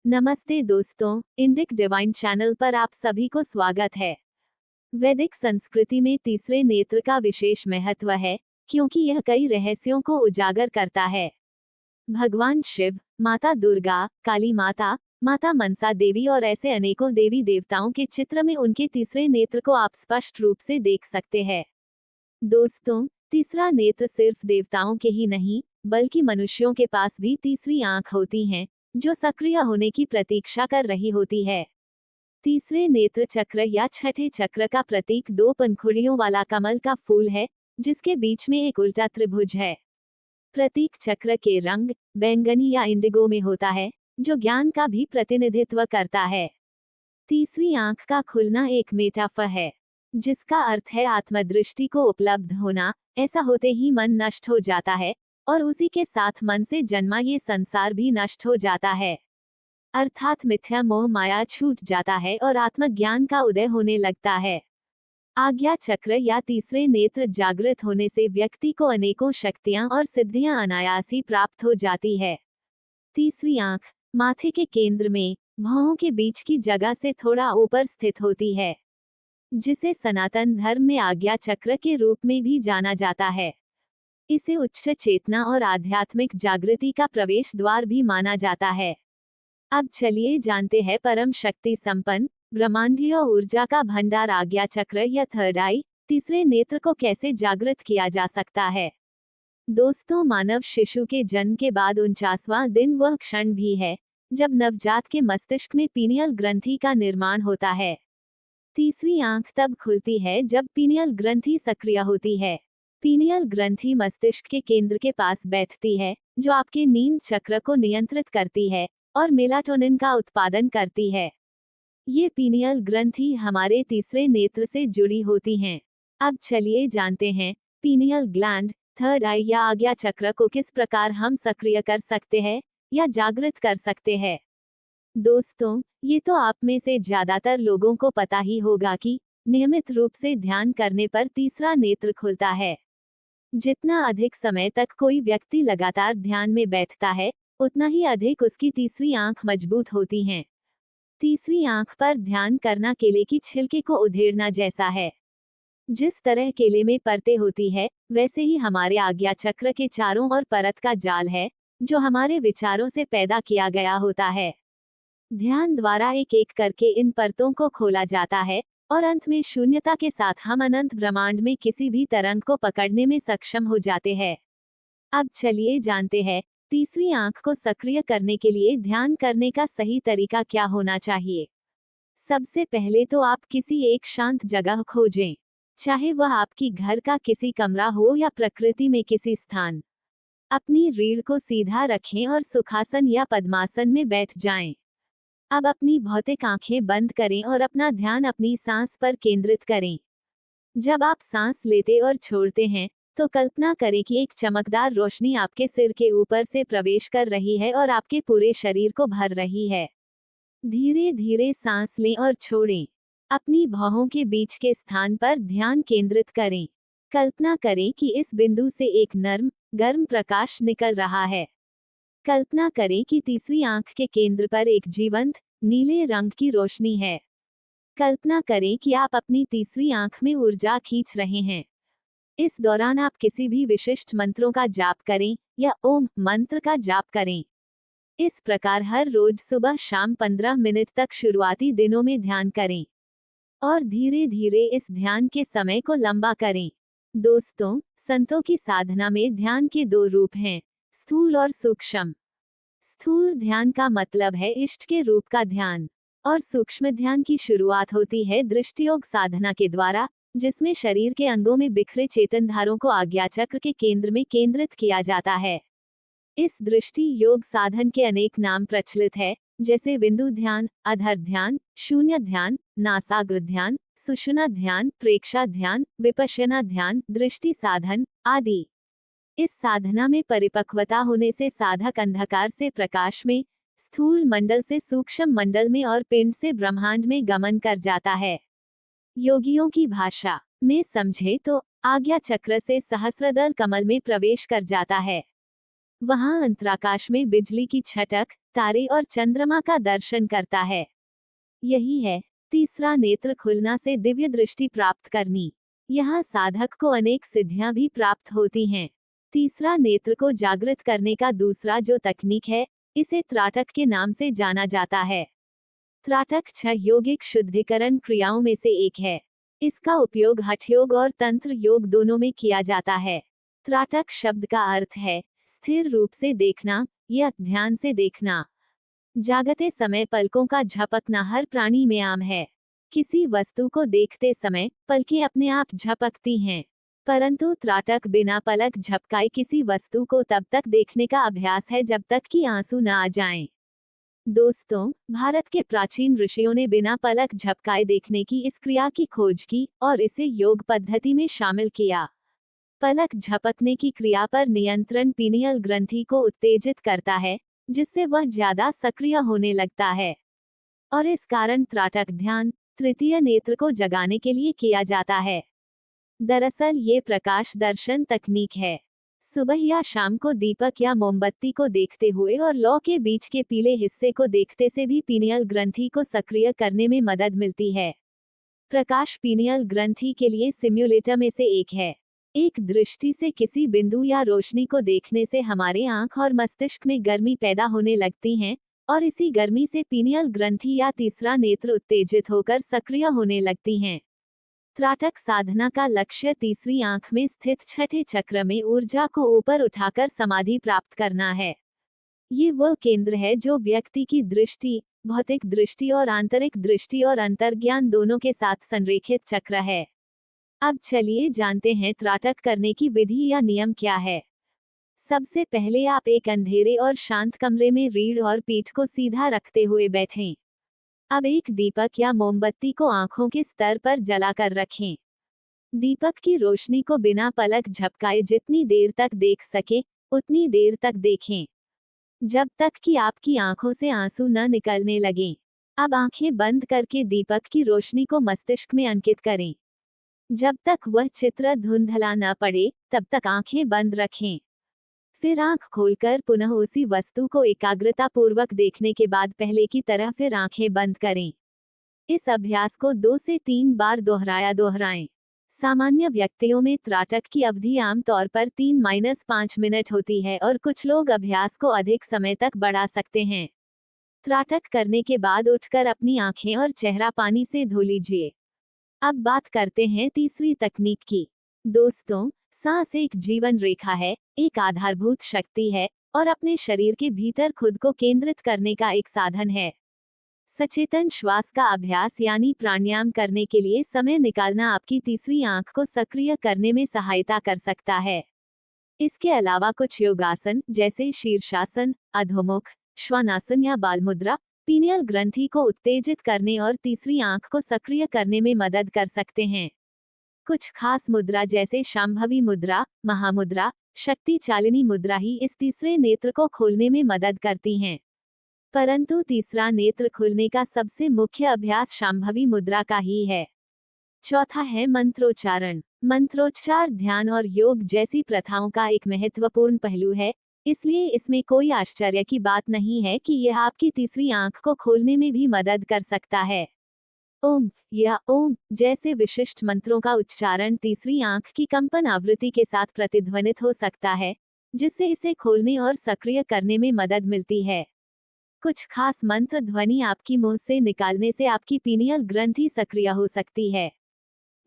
नमस्ते दोस्तों, Indic divine channel पर आप सभी को स्वागत है। वैदिक संस्कृति में तीसरे नेत्र का विशेष महत्व है, क्योंकि यह कई रहस्यों को उजागर करता है। भगवान शिव, माता दुर्गा, काली माता, माता मनसा देवी और ऐसे अनेकों देवी देवताओं के चित्र में उनके तीसरे नेत्र को आप स्पष्ट रूप से देख सकते हैं। दोस्तों, तीसरा नेत्र सिर्फ देवताओं के ही नहीं, बल्कि मनुष्यों के पास भी तीसरी आंख होती हैं, जो सक्रिय होने की प्रतीक्षा कर रही होती है। तीसरे नेत्र चक्र या छठे चक्र का प्रतीक दो पंखुड़ियों वाला कमल का फूल है, जिसके बीच में एक उल्टा त्रिभुज है। प्रतीक चक्र के रंग बैंगनी या इंडिगो में होता है, जो ज्ञान का भी प्रतिनिधित्व करता है। तीसरी आंख का खुलना एक मेटाफर है, जिसका अर्थ है आत्मदृष्टि को उपलब्ध होना। ऐसा होते ही मन नष्ट हो जाता है, और उसी के साथ मन से जन्मा ये संसार भी नष्ट हो जाता है। अर्थात मिथ्या मोह माया छूट जाता है और आत्मज्ञान का उदय होने लगता है। आज्ञा चक्र या तीसरे नेत्र जागृत होने से व्यक्ति को अनेकों शक्तियां और सिद्धियां अनायास ही प्राप्त हो जाती है। तीसरी आंख माथे के केंद्र में भौहों के बीच की जगह से थोड़ा ऊपर स्थित होती है, जिसे सनातन धर्म में आज्ञा चक्र के रूप में भी जाना जाता है। इसे उच्च चेतना और आध्यात्मिक जागृति का प्रवेश द्वार भी माना जाता है। अब चलिए जानते हैं परम शक्ति संपन्न ब्रह्मांडीय ऊर्जा का भंडार आज्ञा चक्र या थर्ड आई, तीसरे नेत्र को कैसे जागृत किया जा सकता है। दोस्तों, मानव शिशु के जन्म के बाद 49वां दिन वह क्षण भी है जब नवजात के मस्तिष्क में पीनियल ग्रंथि का निर्माण होता है। तीसरी आंख तब खुलती है जब पीनियल ग्रंथि सक्रिय होती है। पीनियल ग्रंथि मस्तिष्क के केंद्र के पास बैठती है, जो आपके नींद चक्र को नियंत्रित करती है और मेलाटोनिन का उत्पादन करती है। ये पीनियल ग्रंथि हमारे तीसरे नेत्र से जुड़ी होती हैं। अब चलिए जानते हैं पीनियल ग्लैंड, थर्ड आई या आज्ञा चक्र को किस प्रकार हम सक्रिय कर सकते हैं या जागृत कर सकते हैं। दोस्तों, ये तो आप में से ज्यादातर लोगों को पता ही होगा कि नियमित रूप से ध्यान करने पर तीसरा नेत्र खुलता है। जितना अधिक समय तक कोई व्यक्ति लगातार ध्यान में बैठता है, उतना ही अधिक उसकी तीसरी आंख मजबूत होती हैं। तीसरी आंख पर ध्यान करना केले की छिलके को उधेड़ना जैसा है। जिस तरह केले में परतें होती है, वैसे ही हमारे आज्ञा चक्र के चारों ओर परत का जाल है, जो हमारे विचारों से पैदा किया गया होता है। ध्यान द्वारा एक एक करके इन परतों को खोला जाता है, और अंत में शून्यता के साथ हम अनंत ब्रह्मांड में किसी भी तरंग को पकड़ने में सक्षम हो जाते हैं। अब चलिए जानते हैं तीसरी आंख को सक्रिय करने के लिए ध्यान करने का सही तरीका क्या होना चाहिए। सबसे पहले तो आप किसी एक शांत जगह खोजें, चाहे वह आपकी घर का किसी कमरा हो या प्रकृति में किसी स्थान। अपनी रीढ़ को सीधा रखें और सुखासन या पद्मासन में बैठ जाएं। अब अपनी भौतिक आंखें बंद करें और अपना ध्यान अपनी सांस पर केंद्रित करें। जब आप सांस लेते और छोड़ते हैं, तो कल्पना करें कि एक चमकदार रोशनी आपके सिर के ऊपर से प्रवेश कर रही है और आपके पूरे शरीर को भर रही है। धीरे धीरे सांस लें और छोड़ें। अपनी भौहों के बीच के स्थान पर ध्यान केंद्रित करें। कल्पना करें कि इस बिंदु से एक नर्म, गर्म प्रकाश निकल रहा है। कल्पना करें कि तीसरी आंख के केंद्र पर एक जीवंत, नीले रंग की रोशनी है। कल्पना करें कि आप अपनी तीसरी आंख में ऊर्जा खींच रहे हैं। इस दौरान आप किसी भी विशिष्ट मंत्रों का जाप करें या ओम मंत्र का जाप करें। इस प्रकार हर रोज सुबह शाम 15 मिनट तक शुरुआती दिनों में ध्यान करें, और धीरे धीरे इस ध्यान के समय को लंबा करें। दोस्तों, संतों की साधना में ध्यान के दो रूप हैं, स्थूल और सूक्ष्म। स्थूल ध्यान का मतलब है इष्ट के रूप का ध्यान, और सूक्ष्म ध्यान की शुरुआत होती है दृष्टियोग साधना के द्वारा, जिसमें शरीर के अंगों में बिखरे चेतनधारों को आज्ञा चक्र के केंद्र में केंद्रित किया जाता है। इस दृष्टि योग साधन के अनेक नाम प्रचलित है, जैसे बिंदु ध्यान, अधर ध्यान, शून्य ध्यान, नासाग्र ध्यान, सुषुम्ना ध्यान, प्रेक्षा ध्यान, विपश्यना ध्यान, दृष्टि साधन आदि। इस साधना में परिपक्वता होने से साधक अंधकार से प्रकाश में, स्थूल मंडल से सूक्ष्म मंडल में और पिंड से ब्रह्मांड में गमन कर जाता है। योगियों की भाषा में समझे तो आज्ञा चक्र से सहस्रदल कमल में प्रवेश कर जाता है। वहां अंतराकाश में बिजली की छटक, तारे और चंद्रमा का दर्शन करता है। यही है तीसरा नेत्र खुलना से दिव्य दृष्टि प्राप्त करनी। यहाँ साधक को अनेक सिद्धियां भी प्राप्त होती हैं। तीसरा नेत्र को जागृत करने का दूसरा जो तकनीक है, इसे त्राटक के नाम से जाना जाता है। त्राटक 6 योगिक शुद्धिकरण क्रियाओं में से एक है। इसका उपयोग हठ योग और तंत्र योग दोनों में किया जाता है। त्राटक शब्द का अर्थ है स्थिर रूप से देखना या ध्यान से देखना। जागते समय पलकों का झपकना हर प्राणी में आम है। किसी वस्तु को देखते समय पलकें अपने आप झपकती हैं, परंतु त्राटक बिना पलक झपकाए किसी वस्तु को तब तक देखने का अभ्यास है जब तक कि आंसू न आ जाएं। दोस्तों, भारत के प्राचीन ऋषियों ने बिना पलक झपकाए देखने की इस क्रिया की खोज की और इसे योग पद्धति में शामिल किया। पलक झपकने की क्रिया पर नियंत्रण पीनियल ग्रंथि को उत्तेजित करता है, जिससे वह ज्यादा सक्रिय होने लगता है और इस कारण त्राटक ध्यान तृतीय नेत्र को जगाने के लिए किया जाता है। दरअसल ये प्रकाश दर्शन तकनीक है। सुबह या शाम को दीपक या मोमबत्ती को देखते हुए और लौ के बीच के पीले हिस्से को देखते से भी पीनियल ग्रंथि को सक्रिय करने में मदद मिलती है। प्रकाश पीनियल ग्रंथि के लिए सिम्युलेटर में से एक है। एक दृष्टि से किसी बिंदु या रोशनी को देखने से हमारे आंख और मस्तिष्क में गर्मी पैदा होने लगती है और इसी गर्मी से पीनियल ग्रंथि या तीसरा नेत्र उत्तेजित होकर सक्रिय होने लगती हैं। त्राटक साधना का लक्ष्य तीसरी आंख में स्थित छठे चक्र में ऊर्जा को ऊपर उठाकर समाधि प्राप्त करना है। ये वह केंद्र है जो व्यक्ति की दृष्टि, भौतिक दृष्टि और आंतरिक दृष्टि और अंतर्ज्ञान दोनों के साथ संरेखित चक्र है। अब चलिए जानते हैं त्राटक करने की विधि या नियम क्या है। सबसे पहले आप एक अंधेरे और शांत कमरे में रीढ़ और पीठ को सीधा रखते हुए बैठें। अब एक दीपक या मोमबत्ती को आंखों के स्तर पर जलाकर रखें। दीपक की रोशनी को बिना पलक झपकाए जितनी देर तक देख सके उतनी देर तक देखें, जब तक कि आपकी आंखों से आंसू न निकलने लगें। अब आंखें बंद करके दीपक की रोशनी को मस्तिष्क में अंकित करें। जब तक वह चित्र धुंधला न पड़े तब तक आंखें बंद रखें। फिर आंख खोलकर पुनः उसी वस्तु को एकाग्रता पूर्वक देखने के बाद पहले की तरह फिर आंखें बंद करें। इस अभ्यास को 2 से 3 बार दोहराएं। सामान्य व्यक्तियों में त्राटक की अवधि आमतौर पर 3-5 मिनट होती है और कुछ लोग अभ्यास को अधिक समय तक बढ़ा सकते हैं। त्राटक करने के बाद उठकर अपनी आंखें और चेहरा पानी से धो लीजिए। अब बात करते हैं तीसरी तकनीक की। दोस्तों, सांस एक जीवन रेखा है, एक आधारभूत शक्ति है और अपने शरीर के भीतर खुद को केंद्रित करने का एक साधन है। सचेतन श्वास का अभ्यास यानी प्राणायाम करने के लिए समय निकालना आपकी तीसरी आंख को सक्रिय करने में सहायता कर सकता है। इसके अलावा कुछ योगासन जैसे शीर्षासन, अधोमुख, श्वानासन या बाल मुद्रा पीनियल ग्रंथि को उत्तेजित करने और तीसरी आंख को सक्रिय करने में मदद कर सकते हैं। कुछ खास मुद्रा जैसे शांभवी मुद्रा, महामुद्रा, शक्ति चालिनी मुद्रा ही इस तीसरे नेत्र को खोलने में मदद करती हैं। परंतु तीसरा नेत्र खुलने का सबसे मुख्य अभ्यास शांभवी मुद्रा का ही है। चौथा है मंत्रोच्चारण। मंत्रोच्चार ध्यान और योग जैसी प्रथाओं का एक महत्वपूर्ण पहलू है, इसलिए इसमें कोई आश्चर्य की बात नहीं है कि यह आपकी तीसरी आंख को खोलने में भी मदद कर सकता है। ओम या ओम जैसे विशिष्ट मंत्रों का उच्चारण तीसरी आंख की कंपन आवृत्ति के साथ प्रतिध्वनित हो सकता है, जिससे इसे खोलने और सक्रिय करने में मदद मिलती है। कुछ खास मंत्र ध्वनि आपकी मुंह से निकालने से आपकी पीनियल ग्रंथि सक्रिय हो सकती है,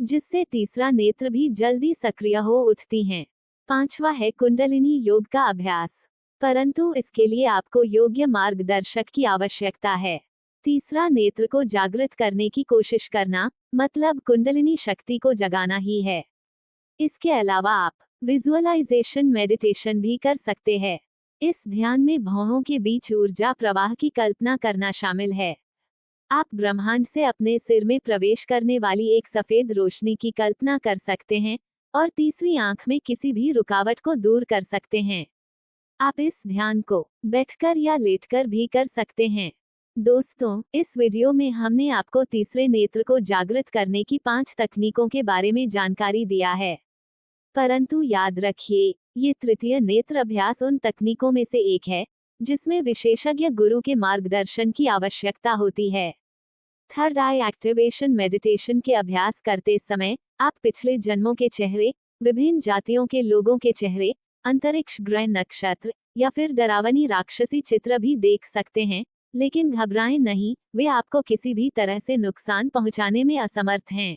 जिससे तीसरा नेत्र भी जल्दी सक्रिय हो उठती हैं। पांचवा है कुंडलिनी योग का अभ्यास, परंतु इसके लिए आपको योग्य मार्गदर्शक की आवश्यकता है। तीसरा नेत्र को जागृत करने की कोशिश करना मतलब कुंडलिनी शक्ति को जगाना ही है। इसके अलावा आप विजुअलाइजेशन मेडिटेशन भी कर सकते हैं। इस ध्यान में भौहों के बीच ऊर्जा प्रवाह की कल्पना करना शामिल है। आप ब्रह्मांड से अपने सिर में प्रवेश करने वाली एक सफेद रोशनी की कल्पना कर सकते हैं और तीसरी आंख में किसी भी रुकावट को दूर कर सकते हैं। आप इस ध्यान को बैठकर या लेटकर भी कर सकते हैं। दोस्तों, इस वीडियो में हमने आपको तीसरे नेत्र को जागृत करने की 5 तकनीकों के बारे में जानकारी दिया है। परंतु याद रखिए, ये तृतीय नेत्र अभ्यास उन तकनीकों में से एक है जिसमें विशेषज्ञ गुरु के मार्गदर्शन की आवश्यकता होती है। थर्ड आई एक्टिवेशन मेडिटेशन के अभ्यास करते समय आप पिछले जन्मों के चेहरे, विभिन्न जातियों के लोगों के चेहरे, अंतरिक्ष ग्रह नक्षत्र या फिर डरावनी राक्षसी चित्र भी देख सकते हैं, लेकिन घबराएं नहीं, वे आपको किसी भी तरह से नुकसान पहुंचाने में असमर्थ हैं।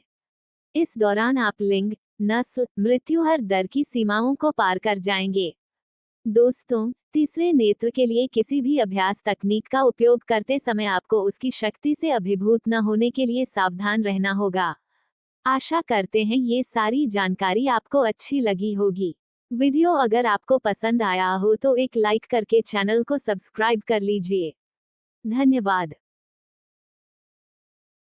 इस दौरान आप लिंग, नस्ल, मृत्यु हर दर की सीमाओं को पार कर जाएंगे। दोस्तों, तीसरे नेत्र के लिए किसी भी अभ्यास तकनीक का उपयोग करते समय आपको उसकी शक्ति से अभिभूत न होने के लिए सावधान रहना होगा। आशा करते हैं ये सारी जानकारी आपको अच्छी लगी होगी। वीडियो अगर आपको पसंद आया हो तो एक लाइक करके चैनल को सब्सक्राइब कर लीजिए। धन्यवाद।